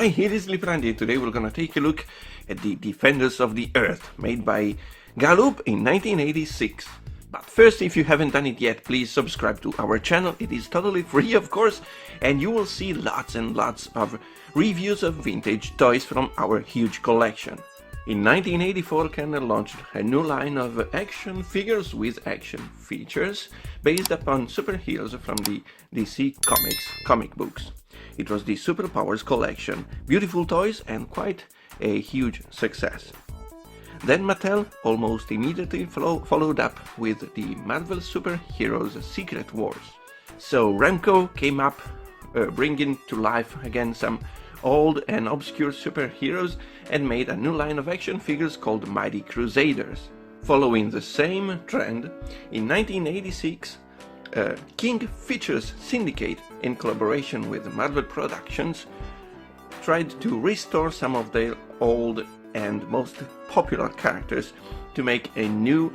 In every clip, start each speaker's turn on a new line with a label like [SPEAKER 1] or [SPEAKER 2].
[SPEAKER 1] Hi, here is Liprandi. Today we're gonna take a look at the Defenders of the Earth, made by Galoob in 1986. But first, if you haven't done it yet, please subscribe to our channel. It is totally free, of course, and you will see lots and lots of reviews of vintage toys from our huge collection. In 1984, Kenner launched a new line of action figures with action features based upon superheroes from the DC Comics comic books. It was the Superpowers collection, beautiful toys and quite a huge success. Then Mattel almost immediately followed up with the Marvel Superheroes Secret Wars. So Remco came up, bringing to life again some old and obscure superheroes and made a new line of action figures called Mighty Crusaders. Following the same trend, in 1986, King Features Syndicate, in collaboration with Marvel Productions, tried to restore some of their old and most popular characters to make a new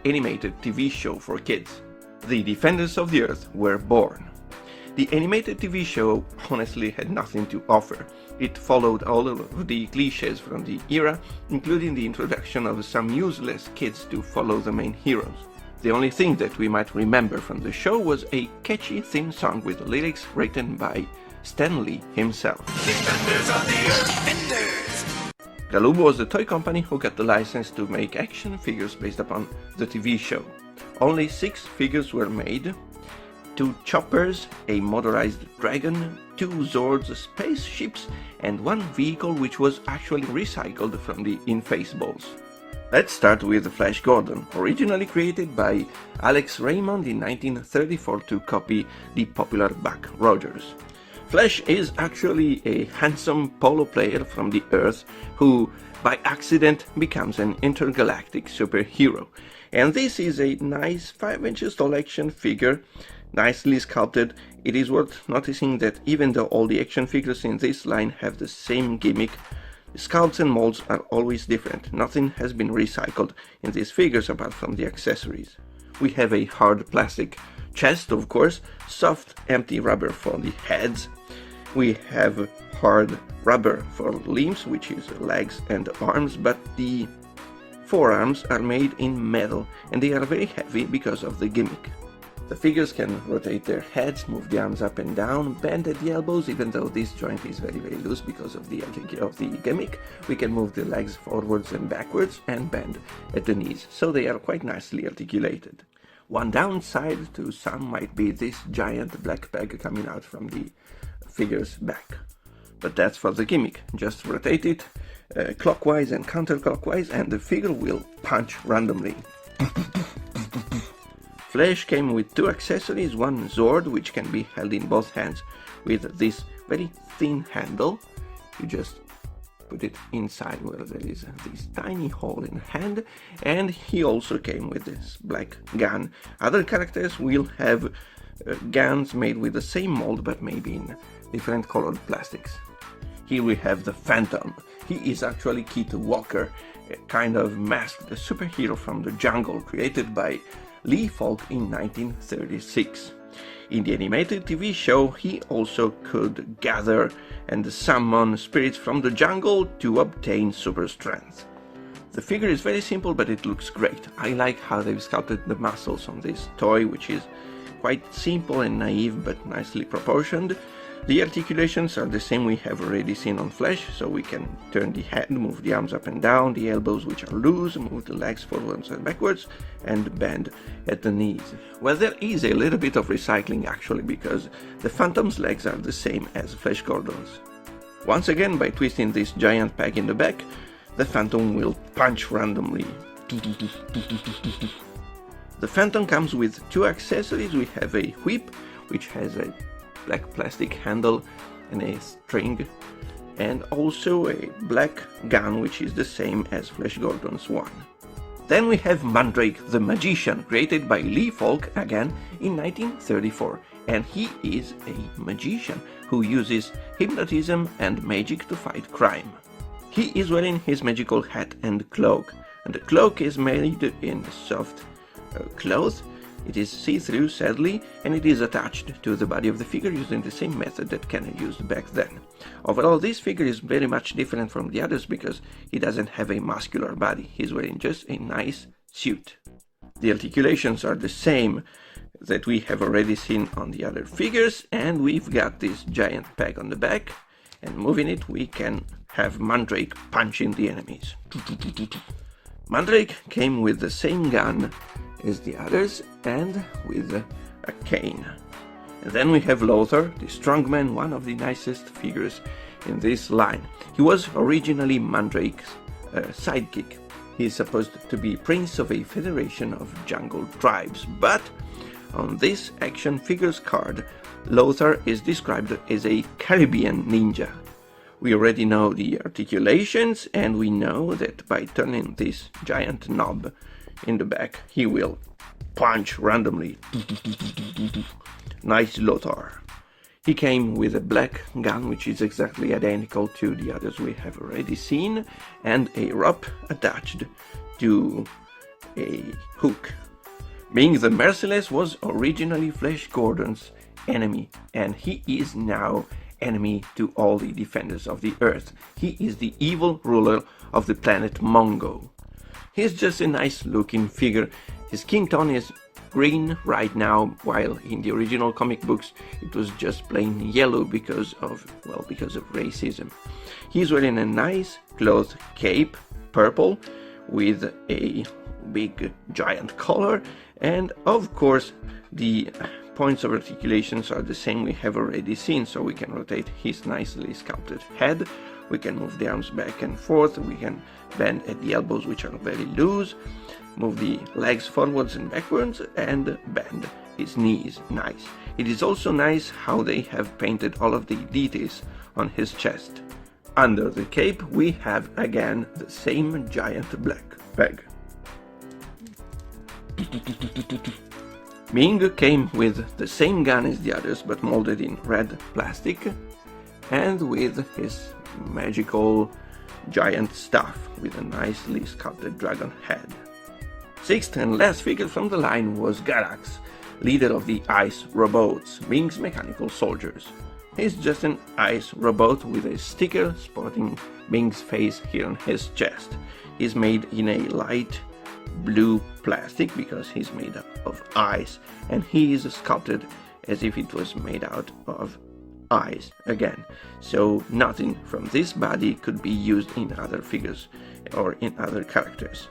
[SPEAKER 1] animated TV show for kids. The Defenders of the Earth were born. The animated TV show honestly had nothing to offer. It followed all of the cliches from the era, including the introduction of some useless kids to follow the main heroes. The only thing that we might remember from the show was a catchy theme song with lyrics written by Stan Lee himself. Defenders of the Earth! Defenders! Galoob was the toy company who got the license to make action figures based upon the TV show. Only 6 figures were made: 2 choppers, a motorized dragon, 2 Zords spaceships, and 1 vehicle which was actually recycled from the Infaceables. Let's start with Flash Gordon, originally created by Alex Raymond in 1934 to copy the popular Buck Rogers. Flash is actually a handsome polo player from the Earth who, by accident, becomes an intergalactic superhero. And this is a nice 5 inches tall action figure, nicely sculpted. It is worth noticing that even though all the action figures in this line have the same gimmick, the sculpts and molds are always different. Nothing has been recycled in these figures apart from the accessories. We have a hard plastic chest, of course, soft empty rubber for the heads. We have hard rubber for limbs, which is legs and arms, but the forearms are made in metal and they are very heavy because of the gimmick. The figures can rotate their heads, move the arms up and down, bend at the elbows. Even though this joint is very loose because of the gimmick, we can move the legs forwards and backwards and bend at the knees, so they are quite nicely articulated. One downside to some might be this giant black peg coming out from the figure's back. But that's for the gimmick. Just rotate it clockwise and counterclockwise and the figure will punch randomly. Flash came with 2 accessories, 1 Zord, which can be held in both hands with this very thin handle. You just put it inside where there is this tiny hole in the hand, and he also came with this black gun. Other characters will have guns made with the same mold but maybe in different colored plastics. Here we have the Phantom. He is actually Keith Walker, a kind of masked superhero from the jungle created by Lee Falk in 1936. In the animated TV show, he also could gather and summon spirits from the jungle to obtain super strength. The figure is very simple, but it looks great. I like how they've sculpted the muscles on this toy, which is quite simple and naive but nicely proportioned. The articulations are the same we have already seen on Flash, so we can turn the head, move the arms up and down, the elbows which are loose, move the legs forwards and backwards, and bend at the knees. Well, there is a little bit of recycling actually, because the Phantom's legs are the same as Flash Gordon's. Once again, by twisting this giant peg in the back, the Phantom will punch randomly. The Phantom comes with 2 accessories. We have a whip, which has a black plastic handle and a string, and also a black gun, which is the same as Flash Gordon's one. Then we have Mandrake the Magician, created by Lee Falk again in 1934, and he is a magician who uses hypnotism and magic to fight crime. He is wearing his magical hat and cloak, and the cloak is made in soft cloth It is see-through, sadly, and it is attached to the body of the figure using the same method that Kenner used back then. Overall, this figure is very much different from the others because he doesn't have a muscular body. He's wearing just a nice suit. The articulations are the same that we have already seen on the other figures, and we've got this giant peg on the back, and moving it we can have Mandrake punching the enemies. Mandrake came with the same gun as the others and with a cane. And then we have Lothar, the strongman, one of the nicest figures in this line. He was originally Mandrake's sidekick. He is supposed to be prince of a federation of jungle tribes, but on this action figures card, Lothar is described as a Caribbean ninja. We already know the articulations, and we know that by turning this giant knob in the back, he will punch randomly. Nice Lothar. He came with a black gun, which is exactly identical to the others we have already seen, and a rope attached to a hook. Being the Merciless was originally Flash Gordon's enemy, and he is now enemy to all the defenders of the Earth. He is the evil ruler of the planet Mongo. He's just a nice looking figure. His skin tone is green right now, while in the original comic books it was just plain yellow because of racism. He's wearing a nice cloth cape, purple, with a big giant collar, and of course the points of articulations are the same we have already seen, so we can rotate his nicely sculpted head, we can move the arms back and forth, we can bend at the elbows, which are very loose, move the legs forwards and backwards, and bend his knees. Nice. It is also nice how they have painted all of the details on his chest. Under the cape we have again the same giant black peg. Ming came with the same gun as the others, but molded in red plastic, and with his magical giant staff with a nicely sculpted dragon head. Sixth and last figure from the line was Galax, leader of the ice robots, Ming's mechanical soldiers. He's just an ice robot with a sticker sporting Ming's face here on his chest. He's made in a light blue plastic because he's made up of ice, and he is sculpted as if it was made out of ice again, so nothing from this body could be used in other figures or in other characters.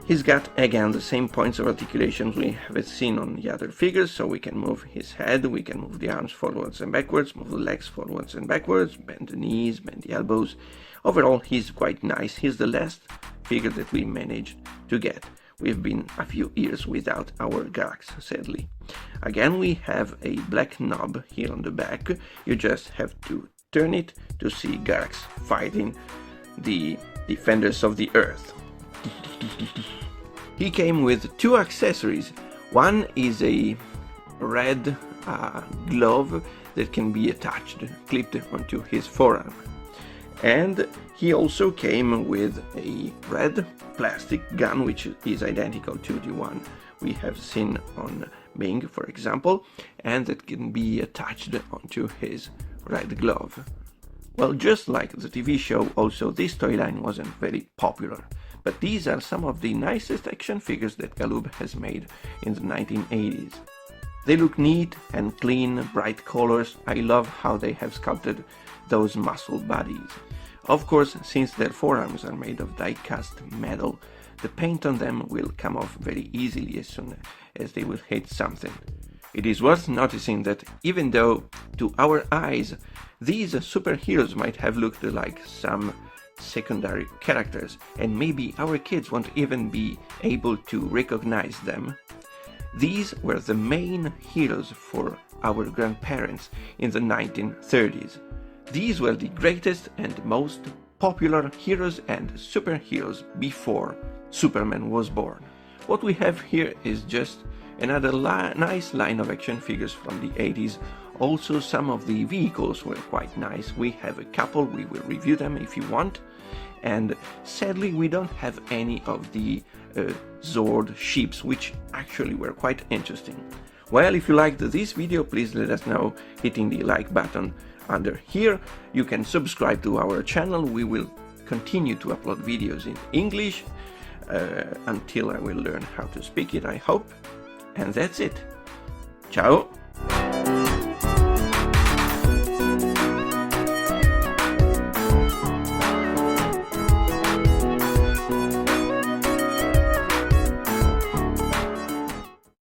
[SPEAKER 1] He's got again the same points of articulation we have seen on the other figures, so we can move his head, we can move the arms forwards and backwards, move the legs forwards and backwards, bend the knees, bend the elbows. Overall he's quite nice. He's the last figure that we managed to get. We've been a few years without our Galax, sadly. Again we have a black knob here on the back. You just have to turn it to see Galax fighting the defenders of the Earth. He came with two accessories. One is a red glove that can be attached, clipped onto his forearm. And he also came with a red plastic gun, which is identical to the one we have seen on Ming, for example, and that can be attached onto his red glove. Well, just like the TV show, also this toy line wasn't very popular, but these are some of the nicest action figures that Galoob has made in the 1980s. They look neat and clean, bright colors. I love how they have sculpted those muscle bodies. Of course, since their forearms are made of die-cast metal, the paint on them will come off very easily as soon as they will hit something. It is worth noticing that even though, to our eyes, these superheroes might have looked like some secondary characters, and maybe our kids won't even be able to recognize them, these were the main heroes for our grandparents in the 1930s. These were the greatest and most popular heroes and superheroes before Superman was born. What we have here is just another nice line of action figures from the 80s. Also, some of the vehicles were quite nice. We have a couple, we will review them if you want. and sadly we don't have any of the Zord ships, which actually were quite interesting. Well, if you liked this video, please let us know hitting the like button under here. You can subscribe to our channel. We will continue to upload videos in English until I will learn how to speak it, I hope. And that's it. Ciao!